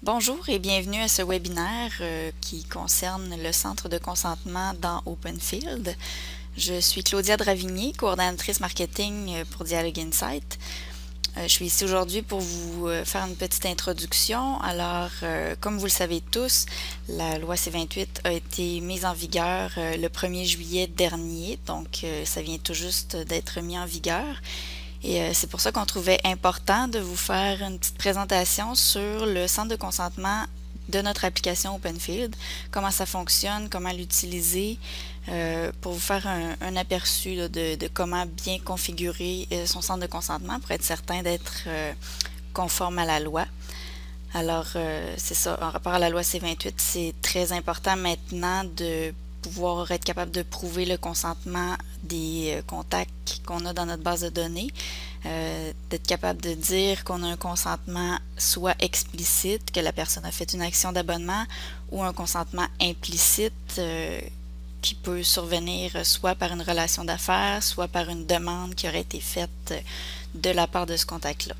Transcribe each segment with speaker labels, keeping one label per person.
Speaker 1: Bonjour et bienvenue à ce webinaire qui concerne le centre de consentement dans OpenField. Je suis Claudia Dravigny, coordonnatrice marketing pour Dialogue Insight. Je suis ici aujourd'hui pour vous faire une petite introduction. Alors, comme vous le savez tous, la loi C-28 a été mise en vigueur le 1er juillet dernier, donc ça vient tout juste d'être mis en vigueur. Et c'est pour ça qu'on trouvait important de vous faire une petite présentation sur le centre de consentement de notre application OpenField, comment ça fonctionne, comment l'utiliser, pour vous faire un aperçu là, de comment bien configurer son centre de consentement pour être certain d'être conforme à la loi. Alors, c'est ça, en rapport à la loi C-28, c'est très important maintenant de pouvoir être capable de prouver le consentement des contacts qu'on a dans notre base de données, d'être capable de dire qu'on a un consentement soit explicite, que la personne a fait une action d'abonnement, ou un consentement implicite qui peut survenir soit par une relation d'affaires, soit par une demande qui aurait été faite de la part de ce contact-là.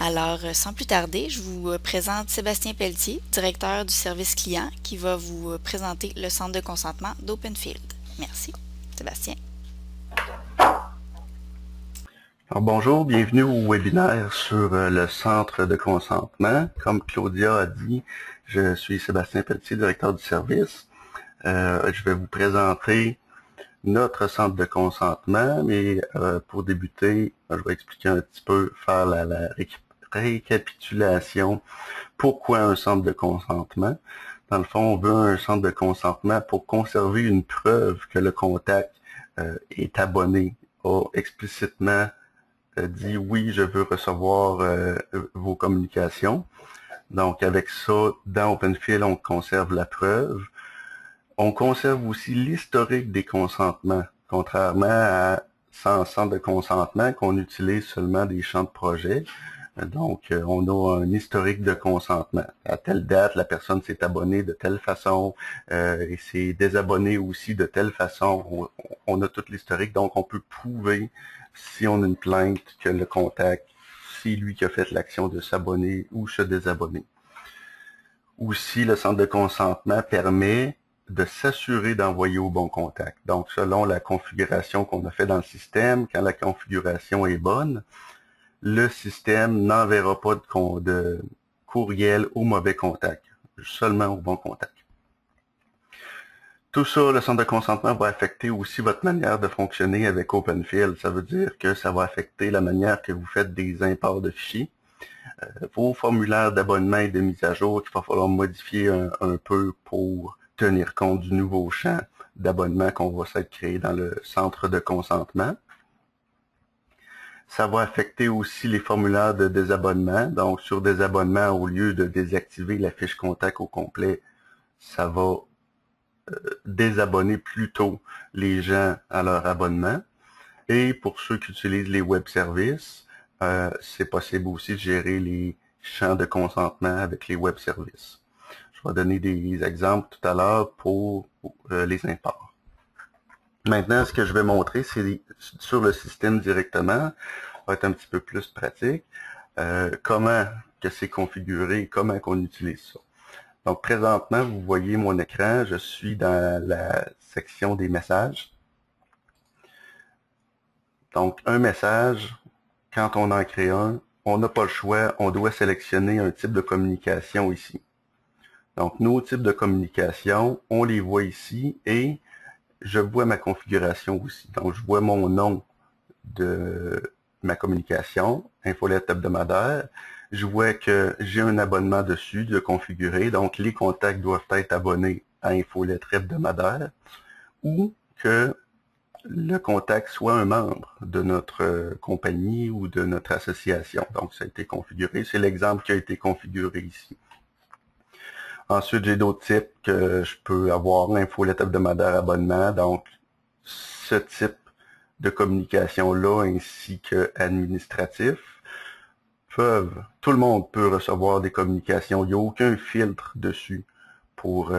Speaker 1: Alors, sans plus tarder, je vous présente Sébastien Pelletier, directeur du service client, qui va vous présenter le centre de consentement d'OpenField. Merci. Sébastien.
Speaker 2: Alors, bonjour, bienvenue au webinaire sur le centre de consentement. Comme Claudia a dit, je suis Sébastien Pelletier, directeur du service. Je vais vous présenter notre centre de consentement, mais pour débuter, je vais expliquer un petit peu, faire la récapitulation. Pourquoi un centre de consentement? Dans le fond, on veut un centre de consentement pour conserver une preuve que le contact est abonné, a explicitement dit oui, je veux recevoir vos communications. Donc, avec ça, dans OpenField, on conserve la preuve. On conserve aussi l'historique des consentements, contrairement à sans centre de consentement qu'on utilise seulement des champs de projet. Donc, on a un historique de consentement. À telle date, la personne s'est abonnée de telle façon et s'est désabonnée aussi de telle façon. On a tout l'historique, donc on peut prouver, si on a une plainte, que le contact, c'est lui qui a fait l'action de s'abonner ou se désabonner. Aussi, le centre de consentement permet de s'assurer d'envoyer au bon contact. Donc, selon la configuration qu'on a fait dans le système, quand la configuration est bonne, le système n'enverra pas de courriel au mauvais contact, seulement au bon contact. Tout ça, le centre de consentement va affecter aussi votre manière de fonctionner avec OpenField. Ça veut dire que ça va affecter la manière que vous faites des imports de fichiers, vos formulaires d'abonnement et de mise à jour qu'il va falloir modifier un peu pour tenir compte du nouveau champ d'abonnement qu'on va s'être créé dans le centre de consentement. Ça va affecter aussi les formulaires de désabonnement. Donc, sur désabonnement, au lieu de désactiver la fiche contact au complet, ça va désabonner plutôt les gens à leur abonnement. Et pour ceux qui utilisent les web services, c'est possible aussi de gérer les champs de consentement avec les web services. Je vais donner des exemples tout à l'heure pour les imports. Maintenant, ce que je vais montrer, c'est sur le système directement, ça va être un petit peu plus pratique, comment que c'est configuré, comment qu'on utilise ça. Donc, présentement, vous voyez mon écran, je suis dans la section des messages. Donc, un message, quand on en crée un, on n'a pas le choix, on doit sélectionner un type de communication ici. Donc, nos types de communication, on les voit ici et je vois ma configuration aussi. Donc, je vois mon nom de ma communication, infolette hebdomadaire. Je vois que j'ai un abonnement dessus de configurer. Donc, les contacts doivent être abonnés à infolettre hebdomadaire ou que le contact soit un membre de notre compagnie ou de notre association. Donc, ça a été configuré. C'est l'exemple qui a été configuré ici. Ensuite, j'ai d'autres types que je peux avoir, infolette hebdomadaire abonnement. Donc, ce type de communication-là, ainsi que administratif, tout le monde peut recevoir des communications. Il n'y a aucun filtre dessus pour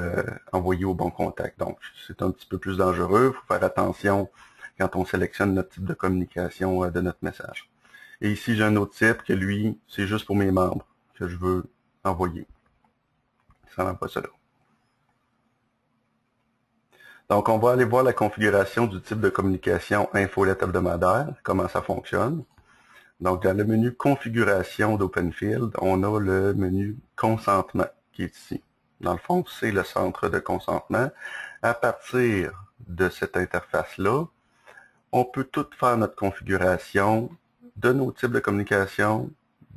Speaker 2: envoyer au bon contact. Donc, c'est un petit peu plus dangereux. Il faut faire attention quand on sélectionne notre type de communication de notre message. Et ici, j'ai un autre type que lui, c'est juste pour mes membres que je veux envoyer. Ça n'envoie ça là. Donc, on va aller voir la configuration du type de communication infolette hebdomadaire, comment ça fonctionne. Donc, dans le menu configuration d'OpenField, on a le menu consentement qui est ici. Dans le fond, c'est le centre de consentement. À partir de cette interface-là, on peut tout faire notre configuration de nos types de communication,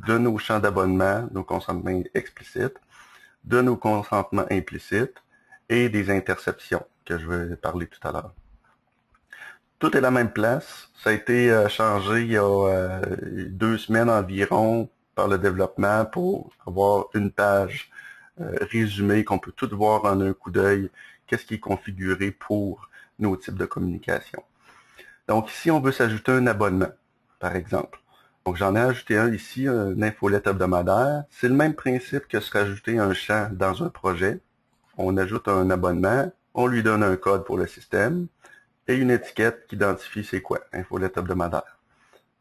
Speaker 2: de nos champs d'abonnement, nos consentements explicites, de nos consentements implicites et des interceptions que je vais parler tout à l'heure. Tout est la même place. Ça a été changé il y a 2 semaines environ par le développement pour avoir une page résumée qu'on peut tout voir en un coup d'œil, qu'est-ce qui est configuré pour nos types de communication. Donc ici, on veut s'ajouter un abonnement, par exemple. Donc j'en ai ajouté un ici, une infolette hebdomadaire. C'est le même principe que se rajouter un champ dans un projet. On ajoute un abonnement, on lui donne un code pour le système et une étiquette qui identifie c'est quoi, infolette hebdomadaire.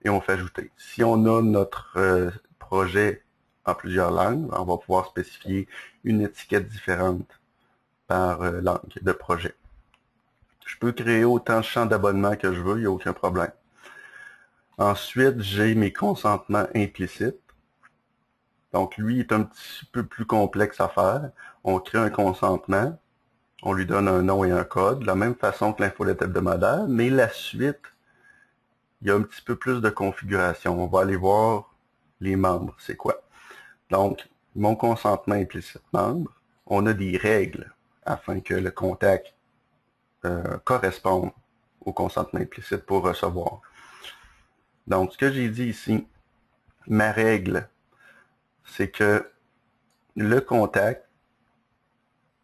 Speaker 2: Et on fait ajouter. Si on a notre projet en plusieurs langues, on va pouvoir spécifier une étiquette différente par langue de projet. Je peux créer autant de champs d'abonnement que je veux, il n'y a aucun problème. Ensuite, j'ai mes consentements implicites. Donc, lui est un petit peu plus complexe à faire. On crée un consentement, on lui donne un nom et un code, de la même façon que l'infolette hebdomadaire, mais la suite, il y a un petit peu plus de configuration. On va aller voir les membres, c'est quoi. Donc, mon consentement implicite membre, on a des règles afin que le contact corresponde au consentement implicite pour recevoir. Donc, ce que j'ai dit ici, ma règle, c'est que le contact,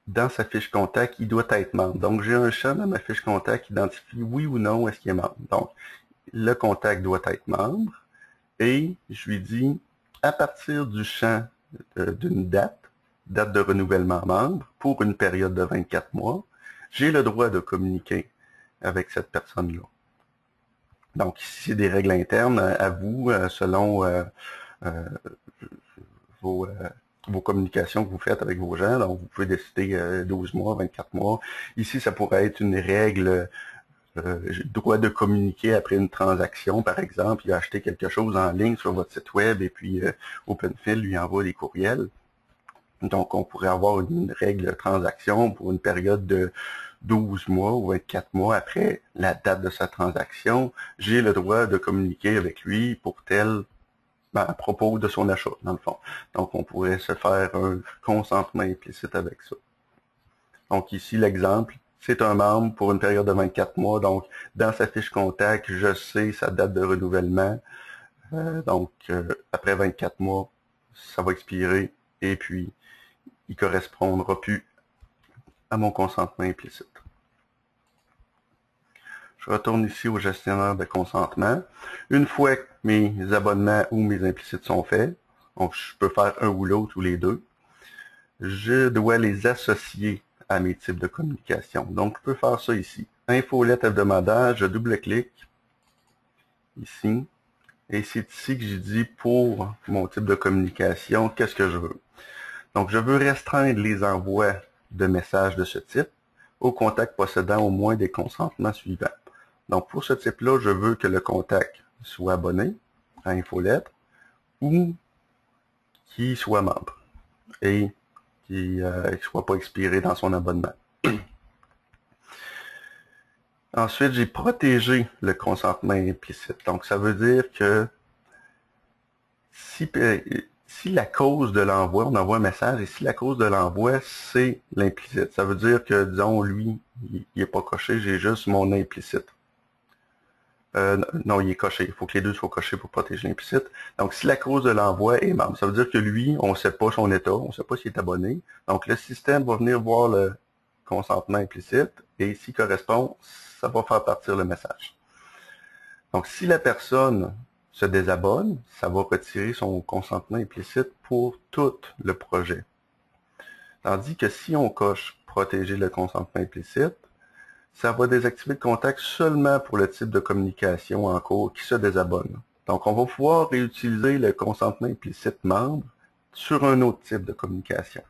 Speaker 2: dans sa fiche contact, il doit être membre. Donc, j'ai un champ dans ma fiche contact qui identifie oui ou non est-ce qu'il est membre. Donc, le contact doit être membre et je lui dis, à partir du champ d'une date de renouvellement membre, pour une période de 24 mois, j'ai le droit de communiquer avec cette personne-là. Donc, ici, c'est des règles internes à vous, selon vos communications que vous faites avec vos gens. Donc, vous pouvez décider 12 mois, 24 mois. Ici, ça pourrait être une règle, droit de communiquer après une transaction, par exemple. Il a acheté quelque chose en ligne sur votre site web et puis OpenField lui envoie des courriels. Donc, on pourrait avoir une règle de transaction pour une période de 12 mois ou 24 mois après la date de sa transaction. J'ai le droit de communiquer avec lui pour à propos de son achat, dans le fond. Donc, on pourrait se faire un consentement implicite avec ça. Donc, ici, l'exemple, c'est un membre pour une période de 24 mois. Donc, dans sa fiche contact, je sais sa date de renouvellement. Après 24 mois, ça va expirer et puis il ne correspondra plus à mon consentement implicite. Je retourne ici au gestionnaire de consentement. Une fois que mes abonnements ou mes implicites sont faits, donc je peux faire un ou l'autre ou les deux, je dois les associer à mes types de communication. Donc, je peux faire ça ici. Infolette hebdomadaire, je double-clique ici. Et c'est ici que j'ai dit pour mon type de communication, qu'est-ce que je veux. Donc, je veux restreindre les envois de messages de ce type aux contacts possédant au moins des consentements suivants. Donc, pour ce type-là, je veux que le contact soit abonné à Infolettre ou qu'il soit membre et qu'il ne soit pas expiré dans son abonnement. Ensuite, j'ai protégé le consentement implicite. Donc, ça veut dire que si la cause de l'envoi, on envoie un message, et si la cause de l'envoi, c'est l'implicite, ça veut dire que, disons, lui, il n'est pas coché, j'ai juste mon implicite. Non, il est coché. Il faut que les deux soient cochés pour protéger l'implicite. Donc, si la cause de l'envoi est membre, ça veut dire que lui, on ne sait pas son état, on ne sait pas s'il est abonné. Donc, le système va venir voir le consentement implicite et s'il correspond, ça va faire partir le message. Donc, si la personne se désabonne, ça va retirer son consentement implicite pour tout le projet. Tandis que si on coche « Protéger le consentement implicite », ça va désactiver le contact seulement pour le type de communication en cours qui se désabonne. Donc, on va pouvoir réutiliser le consentement implicite membre sur un autre type de communication.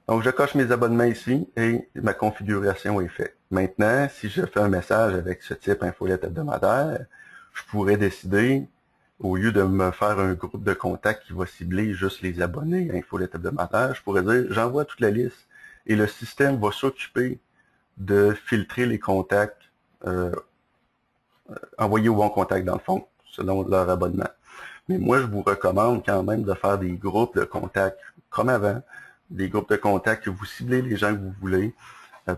Speaker 2: Donc, je coche mes abonnements ici et ma configuration est faite. Maintenant, si je fais un message avec ce type infolette hebdomadaire, je pourrais décider, au lieu de me faire un groupe de contacts qui va cibler juste les abonnés à infolette hebdomadaire, je pourrais dire, j'envoie toute la liste et le système va s'occuper de filtrer les contacts envoyés au bon contact dans le fond, selon leur abonnement. Mais moi, je vous recommande quand même de faire des groupes de contacts comme avant, des groupes de contacts que vous ciblez les gens que vous voulez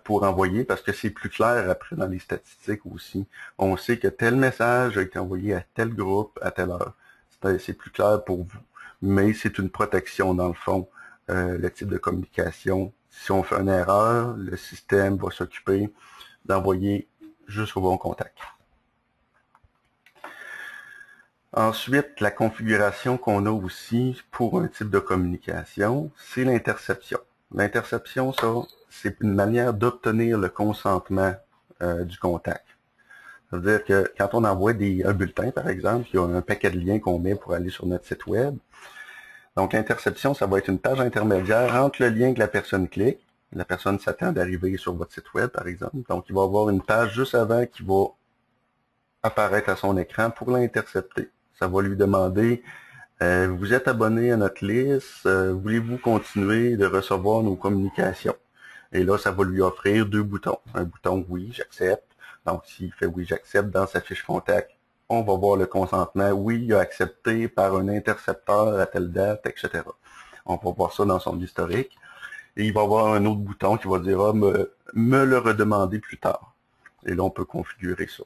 Speaker 2: pour envoyer, parce que c'est plus clair après dans les statistiques aussi. On sait que tel message a été envoyé à tel groupe à telle heure. C'est plus clair pour vous. Mais c'est une protection dans le fond, le type de communication. Si on fait une erreur, le système va s'occuper d'envoyer juste au bon contact. Ensuite, la configuration qu'on a aussi pour un type de communication, c'est l'interception. L'interception, ça, c'est une manière d'obtenir le consentement du contact. C'est-à-dire que quand on envoie un bulletin, par exemple, il y a un paquet de liens qu'on met pour aller sur notre site web. Donc, l'interception, ça va être une page intermédiaire entre le lien que la personne clique. La personne s'attend d'arriver sur votre site web, par exemple. Donc, il va y avoir une page juste avant qui va apparaître à son écran pour l'intercepter. Ça va lui demander, vous êtes abonné à notre liste, voulez-vous continuer de recevoir nos communications? Et là, ça va lui offrir deux boutons. Un bouton oui, j'accepte. Donc, s'il fait oui, j'accepte dans sa fiche contact, on va voir le consentement. Oui, il a accepté par un intercepteur à telle date, etc. On va voir ça dans son historique. Et il va y avoir un autre bouton qui va dire, me le redemander plus tard. Et là, on peut configurer ça.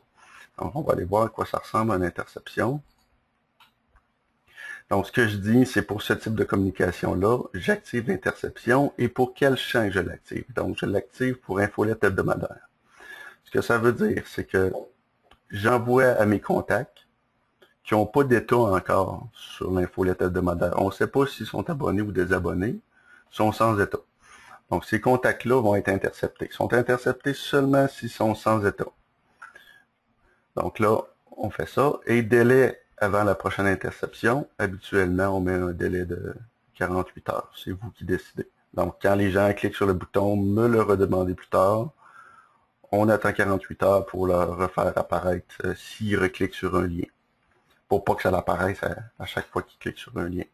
Speaker 2: Donc, on va aller voir à quoi ça ressemble à une interception. Donc, ce que je dis, c'est pour ce type de communication-là, j'active l'interception et pour quel champ je l'active. Donc, je l'active pour infolette hebdomadaire. Ce que ça veut dire, c'est que j'envoie à mes contacts qui n'ont pas d'état encore sur l'infolette hebdomadaire. On ne sait pas s'ils sont abonnés ou désabonnés, ils sont sans état. Donc, ces contacts-là vont être interceptés. Ils sont interceptés seulement s'ils sont sans état. Donc là, on fait ça. Et délai avant la prochaine interception, habituellement, on met un délai de 48 heures. C'est vous qui décidez. Donc, quand les gens cliquent sur le bouton « Me le redemander plus tard », on attend 48 heures pour le refaire apparaître s'ils recliquent sur un lien. Pour pas que ça apparaisse à chaque fois qu'ils cliquent sur un lien.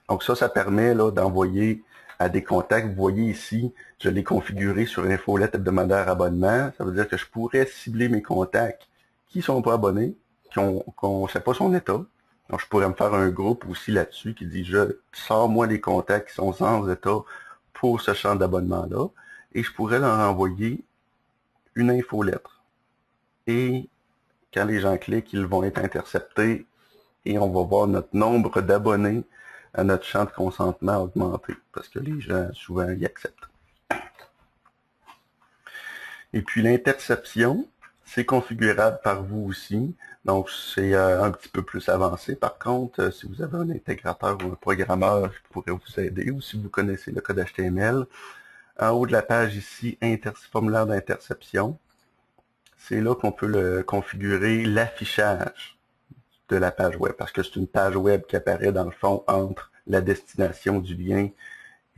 Speaker 2: Donc ça permet d'envoyer à des contacts. Vous voyez ici, je l'ai configuré sur infolette hebdomadaire abonnement. Ça veut dire que je pourrais cibler mes contacts qui ne sont pas abonnés, qu'on ne sait pas son état. Donc je pourrais me faire un groupe aussi là-dessus qui dit, sors-moi les contacts qui sont sans état pour ce champ d'abonnement-là. Et je pourrais leur envoyer une infolettre. Et quand les gens cliquent, ils vont être interceptés et on va voir notre nombre d'abonnés à notre champ de consentement augmenter parce que les gens, souvent, y acceptent. Et puis, l'interception, c'est configurable par vous aussi. Donc, c'est un petit peu plus avancé. Par contre, si vous avez un intégrateur ou un programmeur qui pourrait vous aider ou si vous connaissez le code HTML, en haut de la page ici, formulaire d'interception, c'est là qu'on peut configurer l'affichage de la page web, parce que c'est une page web qui apparaît dans le fond entre la destination du lien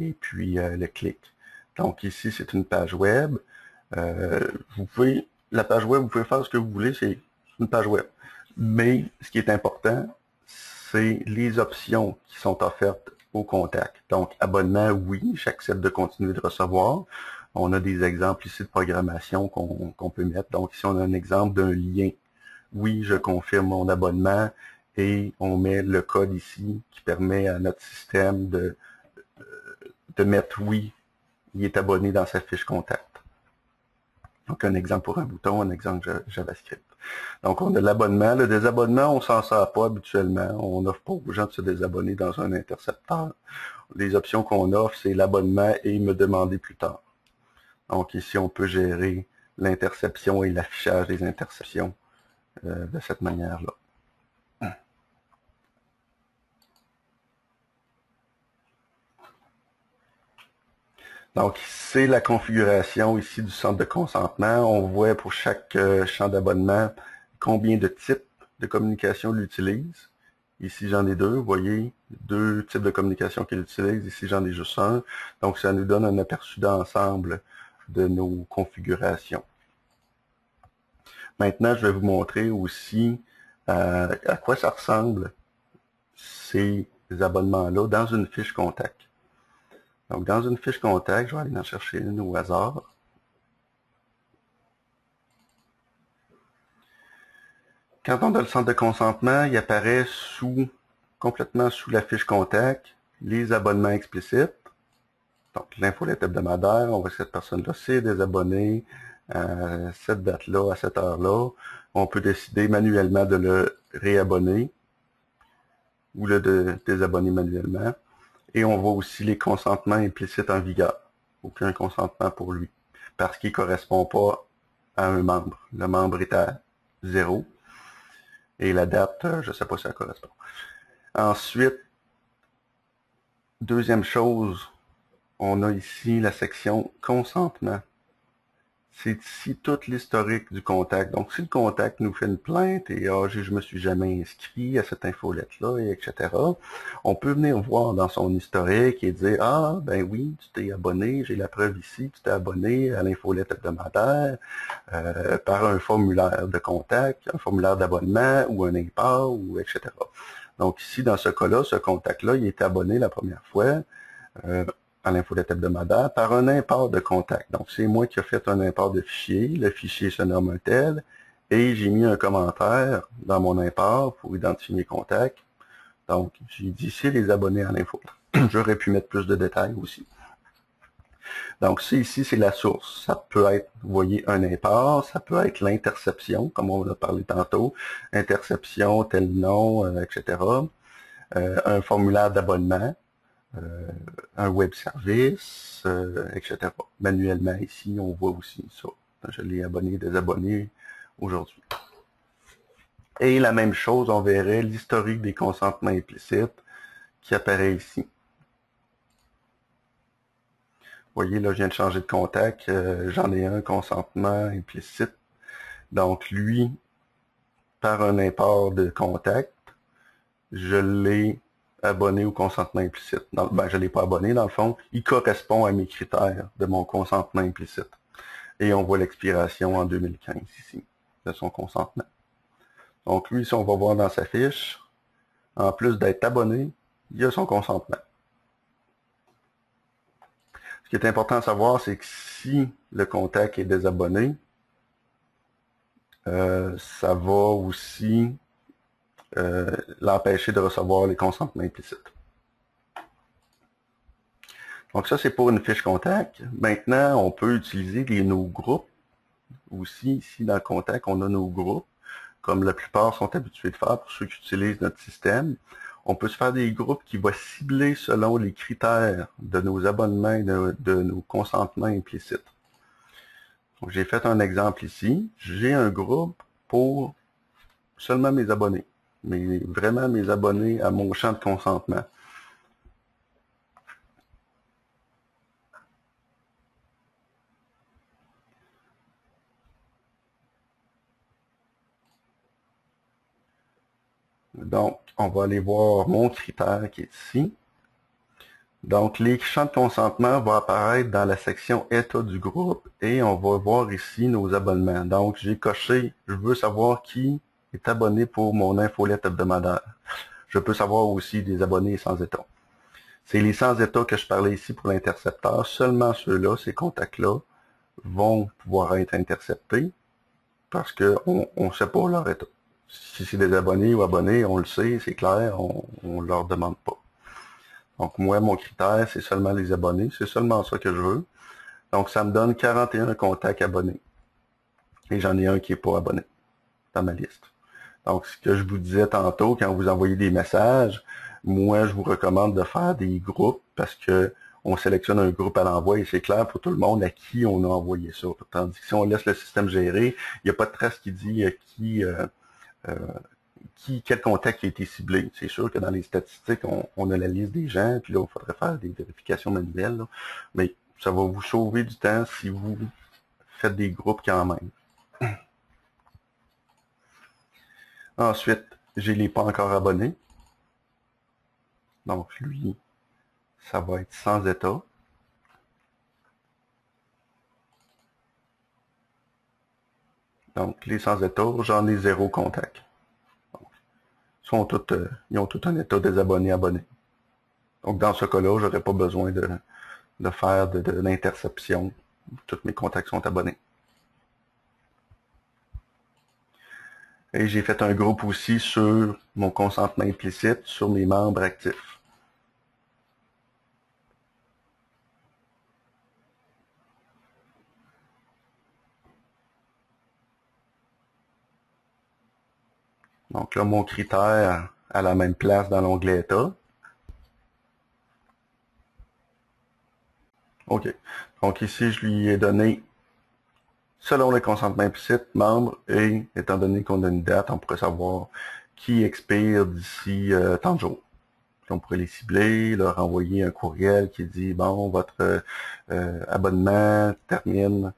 Speaker 2: et puis le clic. Donc ici, c'est une page web. La page web, vous pouvez faire ce que vous voulez, c'est une page web. Mais ce qui est important, c'est les options qui sont offertes au contact. Donc, abonnement, oui, j'accepte de continuer de recevoir. On a des exemples ici de programmation qu'on peut mettre. Donc, ici, on a un exemple d'un lien. Oui, je confirme mon abonnement et on met le code ici qui permet à notre système de mettre oui, il est abonné dans sa fiche contact. Donc, un exemple pour un bouton, un exemple JavaScript. Donc, on a l'abonnement. Le désabonnement, on s'en sert pas habituellement. On n'offre pas aux gens de se désabonner dans un intercepteur. Les options qu'on offre, c'est l'abonnement et me demander plus tard. Donc, ici, on peut gérer l'interception et l'affichage des interceptions de cette manière-là. Donc, c'est la configuration ici du centre de consentement. On voit pour chaque champ d'abonnement combien de types de communication l'utilise. Ici, j'en ai deux. Vous voyez, deux types de communication qu'il utilise. Ici, j'en ai juste un. Donc, ça nous donne un aperçu d'ensemble de nos configurations. Maintenant, je vais vous montrer aussi à quoi ça ressemble ces abonnements-là dans une fiche contact. Donc, dans une fiche contact, je vais aller en chercher une au hasard. Quand on a le centre de consentement, il apparaît complètement sous la fiche contact, les abonnements explicites. Donc, l'infolette hebdomadaire, on voit que cette personne-là, c'est des abonnés à cette date-là, à cette heure-là. On peut décider manuellement de le réabonner ou le désabonner manuellement. Et on voit aussi les consentements implicites en vigueur. Aucun consentement pour lui, parce qu'il ne correspond pas à un membre. Le membre est à 0. Et la date, je ne sais pas si ça correspond. Ensuite, deuxième chose, on a ici la section consentement. C'est ici tout l'historique du contact. Donc, si le contact nous fait une plainte et je me suis jamais inscrit à cette infolette-là, etc., on peut venir voir dans son historique et dire ben oui, tu t'es abonné, j'ai la preuve ici, tu t'es abonné à l'infolette hebdomadaire par un formulaire de contact, un formulaire d'abonnement ou un import, ou etc. Donc ici, dans ce cas-là, ce contact-là, il est abonné la première fois à l'infolette hebdomadaire par un import de contact. Donc, c'est moi qui ai fait un import de fichier. Le fichier se nomme un tel et j'ai mis un commentaire dans mon import pour identifier mes contacts. Donc, j'ai dit c'est les abonnés à l'info. J'aurais pu mettre plus de détails aussi. Donc, ici, c'est la source. Ça peut être, vous voyez, un import, ça peut être l'interception, comme on en a parlé tantôt, interception, tel nom, etc. Un formulaire d'abonnement. Un web service, etc. Manuellement, ici, on voit aussi ça. Je l'ai abonné, désabonné aujourd'hui. Et la même chose, on verrait l'historique des consentements implicites qui apparaît ici. Vous voyez, là, je viens de changer de contact. J'en ai un consentement implicite. Donc, lui, par un import de contact, je l'ai abonné au consentement implicite. Je ne l'ai pas abonné, dans le fond. Il correspond à mes critères de mon consentement implicite. Et on voit l'expiration en 2015 ici, de son consentement. Donc lui, si on va voir dans sa fiche, en plus d'être abonné, il a son consentement. Ce qui est important à savoir, c'est que si le contact est désabonné, ça va aussi l'empêcher de recevoir les consentements implicites. Donc ça, c'est pour une fiche contact. Maintenant, on peut utiliser nos groupes. Aussi, ici, dans le contact, on a nos groupes, comme la plupart sont habitués de faire pour ceux qui utilisent notre système. On peut se faire des groupes qui vont cibler selon les critères de nos abonnements et de nos consentements implicites. Donc, j'ai fait un exemple ici. J'ai un groupe pour seulement mes abonnés, mais vraiment mes abonnés à mon champ de consentement. Donc, on va aller voir mon critère qui est ici. Donc, les champs de consentement vont apparaître dans la section État du groupe et on va voir ici nos abonnements. Donc, j'ai coché, je veux savoir qui est abonné pour mon infolette hebdomadaire. Je peux savoir aussi des abonnés sans état. C'est les sans état que je parlais ici pour l'intercepteur. Seulement ceux-là, ces contacts-là, vont pouvoir être interceptés parce qu'on ne sait pas leur état. Si c'est des abonnés ou abonnés, on le sait, c'est clair, on ne leur demande pas. Donc, moi, mon critère, c'est seulement les abonnés. C'est seulement ça que je veux. Donc, ça me donne 41 contacts abonnés. Et j'en ai un qui n'est pas abonné dans ma liste. Donc, ce que je vous disais tantôt, quand vous envoyez des messages, moi, je vous recommande de faire des groupes parce que on sélectionne un groupe à l'envoi et c'est clair pour tout le monde à qui on a envoyé ça. Tandis que si on laisse le système gérer, il n'y a pas de trace qui dit quel contact a été ciblé. C'est sûr que dans les statistiques, on a la liste des gens, puis là, il faudrait faire des vérifications manuelles, là. Mais ça va vous sauver du temps si vous faites des groupes quand même. Ensuite, j'ai les pas encore abonnés. Donc, lui, ça va être sans état. Donc, les sans état, j'en ai 0 contact. Donc, ils ont tout un état désabonné-abonné. Donc, dans ce cas-là, je n'aurais pas besoin de faire de l'interception. Tous mes contacts sont abonnés. Et j'ai fait un groupe aussi sur mon consentement implicite, sur mes membres actifs. Donc là, mon critère à la même place dans l'onglet État. OK. Donc ici, je lui ai donné, selon le consentement implicite, membre, et étant donné qu'on a une date, on pourrait savoir qui expire d'ici tant de jours. Puis on pourrait les cibler, leur envoyer un courriel qui dit, bon, votre abonnement termine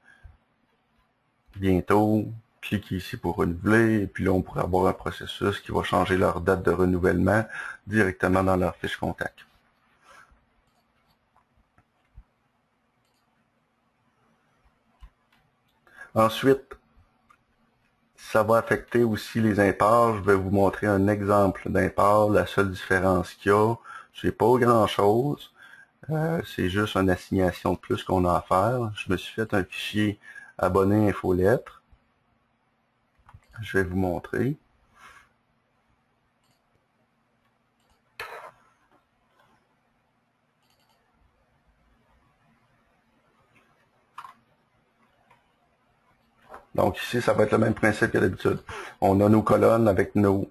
Speaker 2: bientôt, cliquez ici pour renouveler, et puis là, on pourrait avoir un processus qui va changer leur date de renouvellement directement dans leur fiche contact. Ensuite, ça va affecter aussi les imports. Je vais vous montrer un exemple d'import. La seule différence qu'il y a, c'est pas grand-chose. C'est juste une assignation de plus qu'on a à faire. Je me suis fait un fichier abonné infolettre. Je vais vous montrer. Donc ici, ça va être le même principe que d'habitude. On a nos colonnes avec nos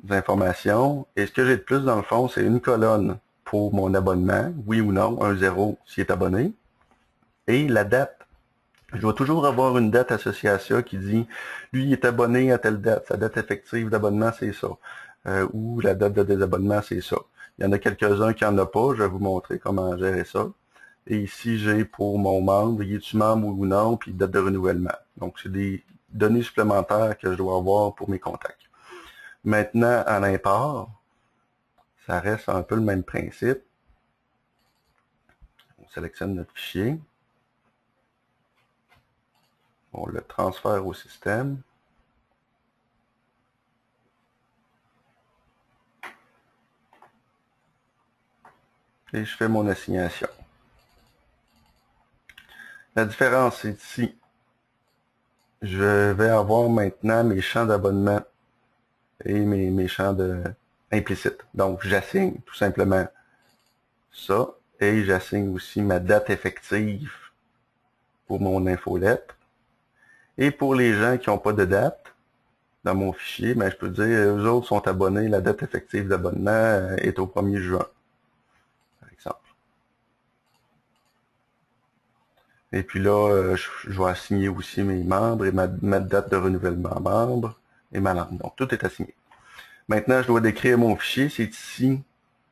Speaker 2: informations. Et ce que j'ai de plus dans le fond, c'est une colonne pour mon abonnement, oui ou non, un 0 s'il est abonné. Et la date. Je dois toujours avoir une date associée à ça qui dit, lui, il est abonné à telle date. Sa date effective d'abonnement, c'est ça. Ou la date de désabonnement, c'est ça. Il y en a quelques-uns qui n'en ont pas. Je vais vous montrer comment gérer ça. Et ici, j'ai pour mon membre, il est-tu membre ou non, puis date de renouvellement. Donc, c'est des données supplémentaires que je dois avoir pour mes contacts. Maintenant, à l'import, ça reste un peu le même principe. On sélectionne notre fichier. On le transfère au système. Et je fais mon assignation. La différence, c'est ici. Je vais avoir maintenant mes champs d'abonnement et mes champs implicites. Donc, j'assigne tout simplement ça. Et j'assigne aussi ma date effective pour mon infolettre. Et pour les gens qui n'ont pas de date, dans mon fichier, ben, je peux dire, eux autres sont abonnés, la date effective d'abonnement est au 1er juin, par exemple. Et puis là, je vais assigner aussi mes membres et ma date de renouvellement membre et ma langue. Donc, tout est assigné. Maintenant, je dois décrire mon fichier. C'est ici,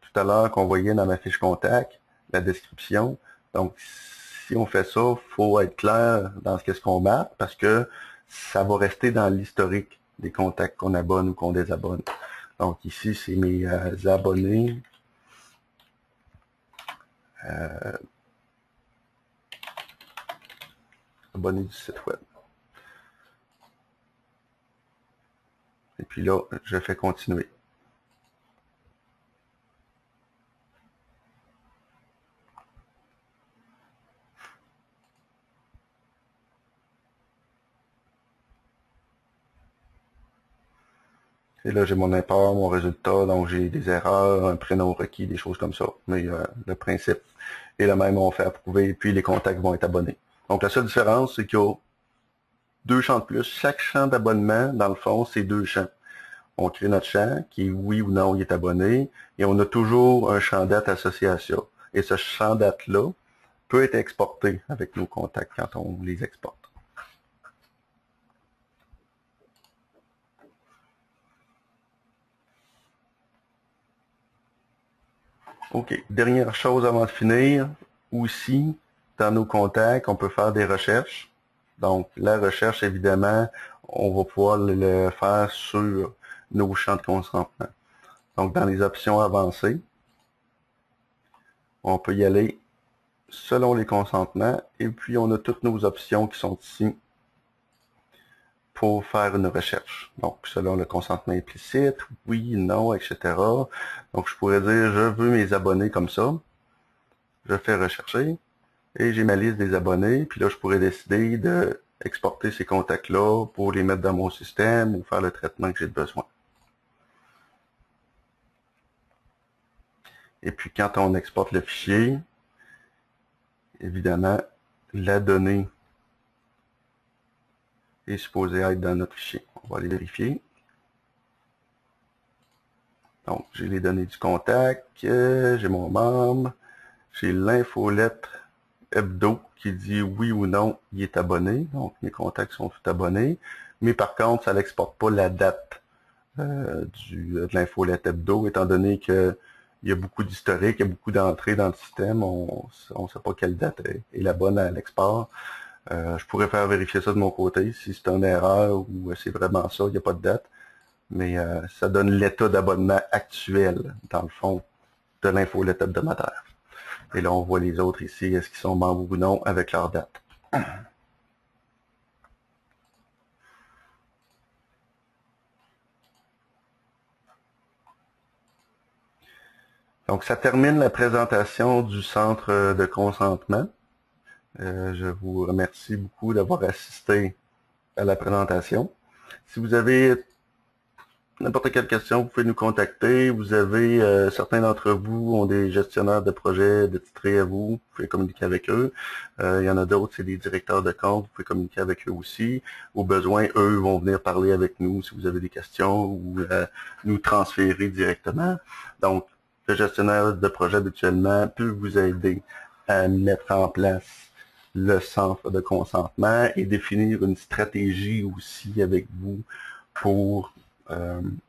Speaker 2: tout à l'heure, qu'on voyait dans ma fiche contact, la description. Donc, si on fait ça, il faut être clair dans ce qu'on marque parce que ça va rester dans l'historique des contacts qu'on abonne ou qu'on désabonne. Donc, ici, c'est mes abonnés. Abonnés du site web. Et puis là, je fais continuer. Et là, j'ai mon import, mon résultat, donc j'ai des erreurs, un prénom requis, des choses comme ça. Mais le principe est le même, on fait approuver, puis les contacts vont être abonnés. Donc la seule différence, c'est qu'il y a 2 champs de plus. Chaque champ d'abonnement, dans le fond, c'est 2 champs. On crée notre champ, qui est oui ou non, il est abonné, et on a toujours un champ date associé à ça. Et ce champ date-là peut être exporté avec nos contacts quand on les exporte. OK. Dernière chose avant de finir, aussi, dans nos contacts, on peut faire des recherches. Donc, la recherche, évidemment, on va pouvoir le faire sur nos champs de consentement. Donc, dans les options avancées, On peut y aller selon les consentements et puis on a toutes nos options qui sont ici pour faire une recherche. Donc, selon le consentement implicite, oui, non, etc. Donc, je pourrais dire, je veux mes abonnés comme ça. Je fais rechercher et j'ai ma liste des abonnés. Puis là, je pourrais décider de exporter ces contacts-là pour les mettre dans mon système ou faire le traitement que j'ai besoin. Et puis, quand on exporte le fichier, évidemment, la donnée est supposée être dans notre fichier. On va aller vérifier. Donc, j'ai les données du contact, j'ai mon membre, j'ai l'infolettre hebdo qui dit oui ou non, il est abonné. Donc, mes contacts sont tous abonnés. Mais par contre, ça n'exporte pas la date de l'infolettre hebdo, étant donné que il y a beaucoup d'historique, il y a beaucoup d'entrées dans le système. On ne sait pas quelle date est la bonne à l'export. Je pourrais faire vérifier ça de mon côté, si c'est une erreur ou c'est vraiment ça, il n'y a pas de date. Mais ça donne l'état d'abonnement actuel, dans le fond, de l'infolette hebdomadaire. Et là, on voit les autres ici, est-ce qu'ils sont membres ou non, avec leur date. Donc, ça termine la présentation du centre de consentement. Je vous remercie beaucoup d'avoir assisté à la présentation. Si vous avez n'importe quelle question, vous pouvez nous contacter. Vous avez, certains d'entre vous ont des gestionnaires de projets de titrés à vous. Vous pouvez communiquer avec eux. Il y en a d'autres, c'est des directeurs de compte. Vous pouvez communiquer avec eux aussi. Au besoin, eux vont venir parler avec nous si vous avez des questions ou nous transférer directement. Donc, le gestionnaire de projet habituellement peut vous aider à mettre en place le centre de consentement et définir une stratégie aussi avec vous pour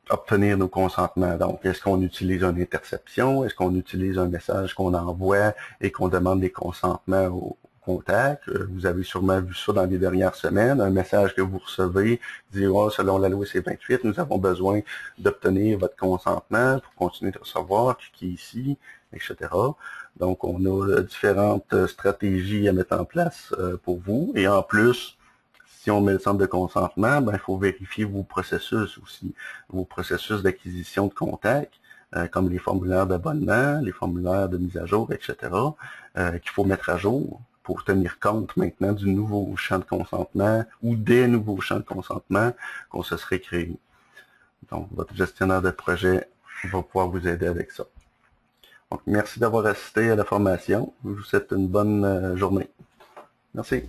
Speaker 2: obtenir nos consentements. Donc, est-ce qu'on utilise une interception? Est-ce qu'on utilise un message qu'on envoie et qu'on demande des consentements au contact? Vous avez sûrement vu ça dans les dernières semaines. Un message que vous recevez dit oh, selon la loi C28, nous avons besoin d'obtenir votre consentement pour continuer de recevoir, cliquez ici, etc. Donc, on a différentes stratégies à mettre en place pour vous. Et en plus, si on met le centre de consentement, ben, il faut vérifier vos processus aussi, vos processus d'acquisition de contacts, comme les formulaires d'abonnement, les formulaires de mise à jour, etc., qu'il faut mettre à jour pour tenir compte maintenant du nouveau champ de consentement ou des nouveaux champs de consentement qu'on se serait créés. Donc, votre gestionnaire de projet va pouvoir vous aider avec ça. Donc, merci d'avoir assisté à la formation. Je vous souhaite une bonne journée. Merci.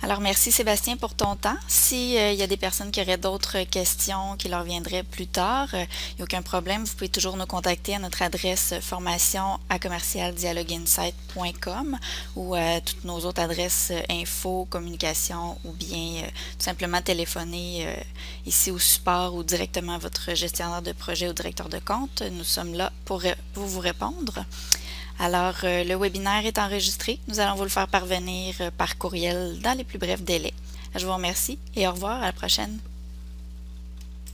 Speaker 1: Alors, merci Sébastien pour ton temps. S'il y a des personnes qui auraient d'autres questions qui leur viendraient plus tard, il n'y a aucun problème. Vous pouvez toujours nous contacter à notre adresse formation@commercialdialogueinsight.com ou à toutes nos autres adresses info, communication ou bien tout simplement téléphoner ici au support ou directement à votre gestionnaire de projet ou directeur de compte. Nous sommes là pour vous répondre. Alors, le webinaire est enregistré. Nous allons vous le faire parvenir par courriel dans les plus brefs délais. Je vous remercie et au revoir, à la prochaine.